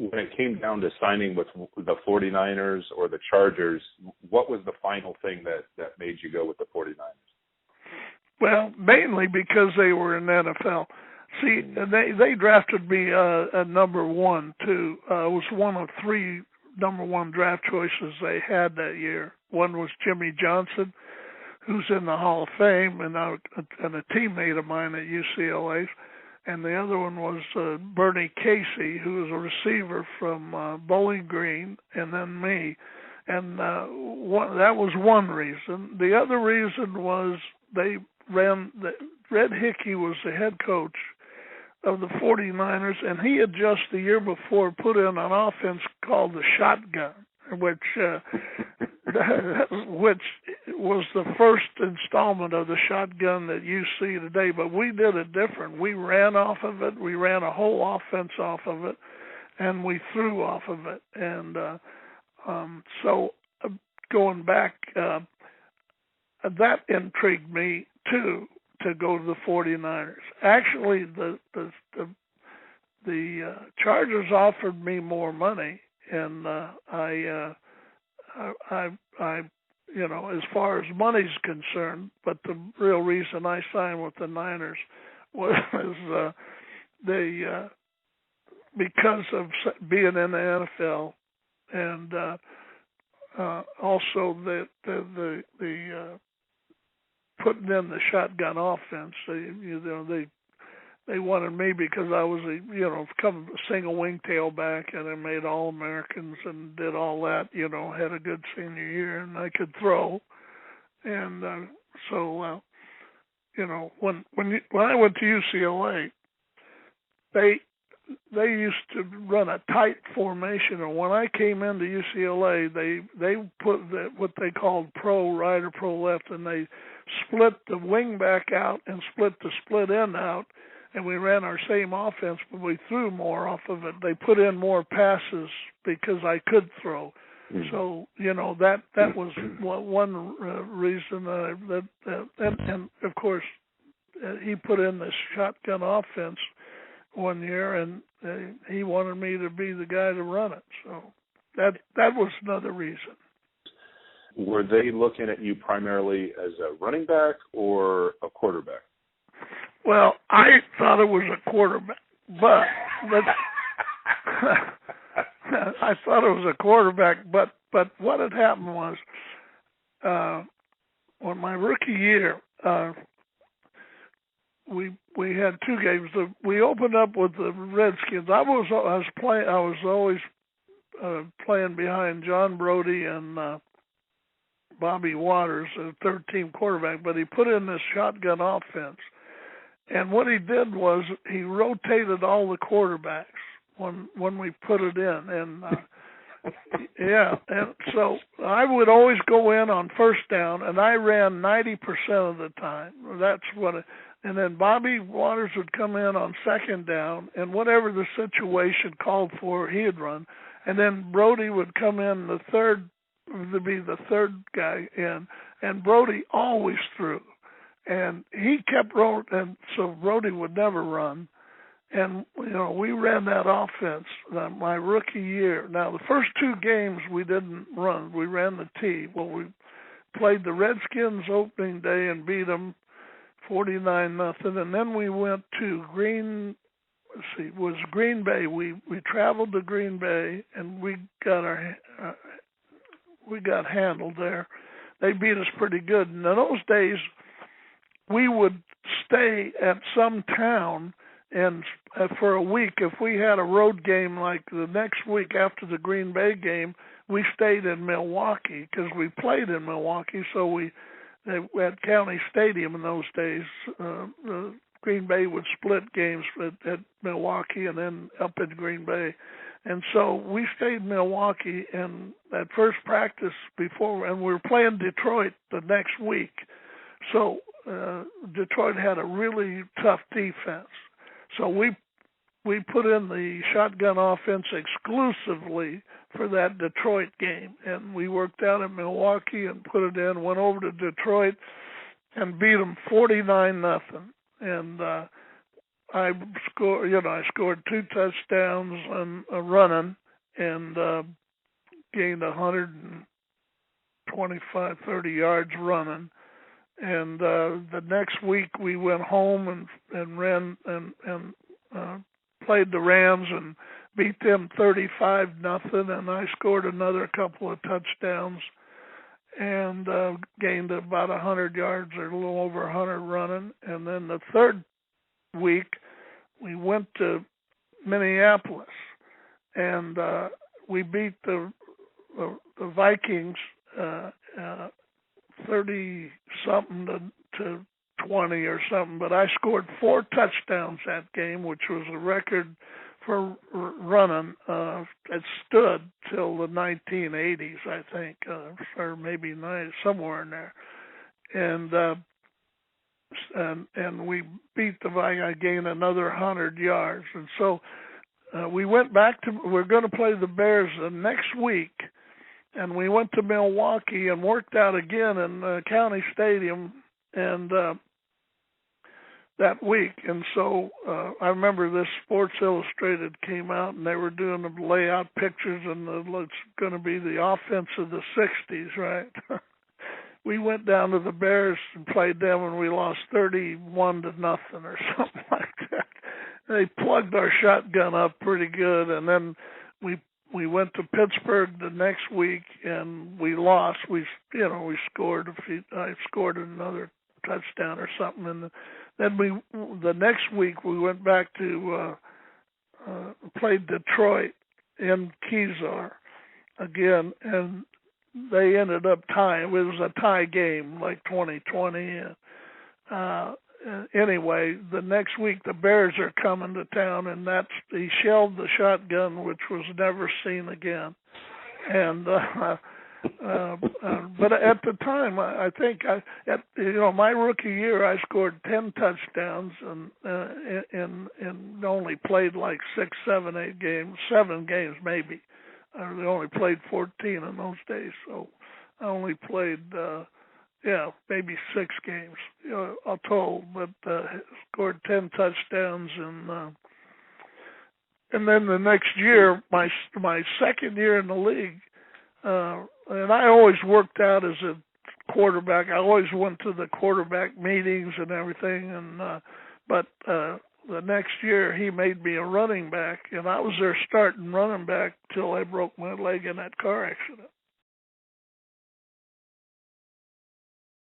when it came down to signing with the 49ers or the Chargers, what was the final thing that made you go with the 49ers? Well, mainly because they were in the NFL. See, they drafted me at number one, too. I was one of three number one draft choices they had that year. One was Jimmy Johnson, who's in the Hall of Fame, and a teammate of mine at UCLA. And the other one was Bernie Casey, who was a receiver from Bowling Green, and then me. And that was one reason. The other reason was Red Hickey was the head coach of the 49ers, and he had just the year before put in an offense called the shotgun, which was the first installment of the shotgun that you see today. But we did it different. We ran off of it. We ran a whole offense off of it, and we threw off of it. And so going back, that intrigued me too, to go to the 49ers. Actually, the Chargers offered me more money, and I as far as money's concerned, but the real reason I signed with the Niners was because of being in the NFL, and also the putting in the shotgun offense. They wanted me because I was a single wing tailback, and I made All-Americans and did all that. Had a good senior year, and I could throw. And so when I went to UCLA, they used to run a tight formation, and when I came into UCLA, they put what they called pro right or pro left, and they split the wing back out and split the split end out, and we ran our same offense, but we threw more off of it. They put in more passes because I could throw. Mm-hmm. So that was one reason and of course he put in this shotgun offense one year, and he wanted me to be the guy to run it. So that was another reason. Were they looking at you primarily as a running back or a quarterback? Well, I thought it was a quarterback, but I thought it was a quarterback. But what had happened was, on my rookie year, we had two games. We opened up with the Redskins. I was always playing behind John Brody and Bobby Waters, a third-team quarterback, but he put in this shotgun offense. And what he did was he rotated all the quarterbacks when we put it in. And, and so I would always go in on first down, and I ran 90% of the time. That's what and then Bobby Waters would come in on second down, and whatever the situation called for, he'd run. And then Brody would come in to be the third guy in, and Brody always threw. And he kept rolling, and so Brody would never run. And, we ran that offense my rookie year. Now, the first two games we didn't run. We ran the T. Well, we played the Redskins opening day and beat them 49-0. And then we went to Green Bay. We traveled to Green Bay, and we got handled there. They beat us pretty good. And in those days, we would stay at some town and for a week. If we had a road game like the next week after the Green Bay game, we stayed in Milwaukee because we played in Milwaukee. So at County Stadium in those days, Green Bay would split games at Milwaukee and then up at Green Bay. And so we stayed in Milwaukee, and at first practice and we were playing Detroit the next week. So Detroit had a really tough defense. So we put in the shotgun offense exclusively for that Detroit game. And we worked out in Milwaukee and put it in, went over to Detroit and beat them 49-0. And I scored 2 touchdowns and running, and gained 125, 30 yards running. And the next week we went home and ran and played the Rams and beat them 35-0, and I scored another couple of touchdowns and gained about 100 yards or a little over 100 running. And then the third week we went to Minneapolis, and we beat the Vikings 30-something to 20 or something, but I scored 4 touchdowns that game, which was a record for running. It stood till the 1980s, I think, or maybe somewhere in there. And we beat the Vikings. I gained another 100 yards, and so we went back to. We're going to play the Bears the next week. And we went to Milwaukee and worked out again in County Stadium and that week. And so I remember this Sports Illustrated came out, and they were doing the layout pictures, and it's going to be the offense of the 60s, right? We went down to the Bears and played them, and we lost 31-0 or something like that. They plugged our shotgun up pretty good, and then we went to Pittsburgh the next week and we lost. We scored I scored another touchdown or something, and then the next week we went back to played Detroit in Kezar again, and they ended up tying. It was a tie game, like 20-20. Anyway, the next week the Bears are coming to town, and he shelled the shotgun, which was never seen again. And but at the time, I think my rookie year, I scored 10 touchdowns and only played like 6, 7, 8 games, 7 games maybe. They only played 14 in those days, so I only played. Maybe 6 games, all told, but scored 10 touchdowns, and then the next year, my second year in the league, and I always worked out as a quarterback. I always went to the quarterback meetings and everything, but the next year he made me a running back, and I was their starting running back till I broke my leg in that car accident.